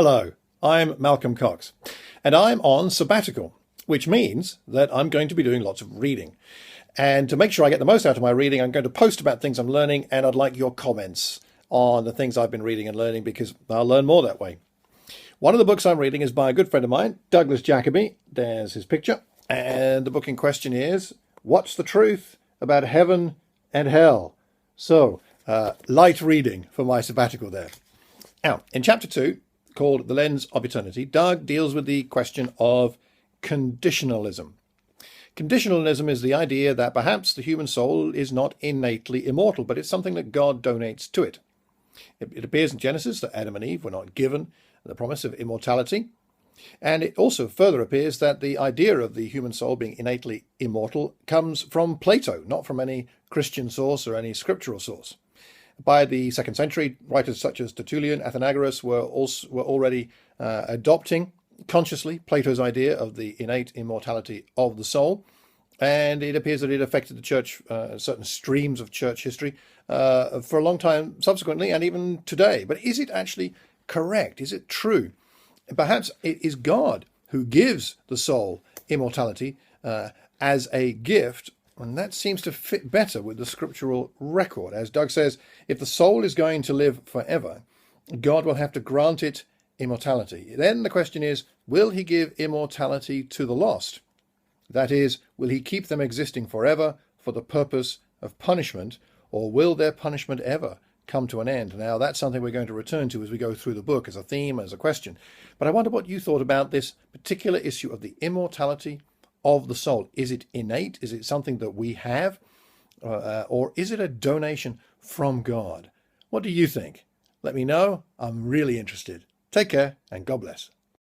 Hello, I'm Malcolm Cox, and I'm on sabbatical, which means that I'm going to be doing lots of reading. And to make sure I get the most out of my reading, I'm going to post about things I'm learning, and I'd like your comments on the things I've been reading and learning, because I'll learn more that way. One of the books I'm reading is by a good friend of mine, Douglas Jacoby. There's his picture. And the book in question is What's the Truth About Heaven and Hell? So, light reading for my sabbatical there. Now, in chapter 2, called The Lens of Eternity, Doug deals with the question of conditionalism. Conditionalism is the idea that perhaps the human soul is not innately immortal, but it's something that God donates to it. It appears in Genesis that Adam and Eve were not given the promise of immortality. And it also further appears that the idea of the human soul being innately immortal comes from Plato, not from any Christian source or any scriptural source. By the 2nd century, writers such as Tertullian, Athenagoras were already adopting consciously Plato's idea of the innate immortality of the soul. And it appears that it affected the church, certain streams of church history, for a long time subsequently, and even today. But is it actually correct? Is it true? Perhaps it is God who gives the soul immortality as a gift, and that seems to fit better with the scriptural record. As Doug says, if the soul is going to live forever, God will have to grant it immortality. Then the question is, will he give immortality to the lost? That is, will he keep them existing forever for the purpose of punishment, or will their punishment ever come to an end? Now, that's something we're going to return to as we go through the book, as a theme, as a question. But I wonder what you thought about this particular issue of the immortality of the soul. Is it innate? Is it something that we have? Or is it a donation from God? What do you think? Let me know. I'm really interested. Take care, and God bless.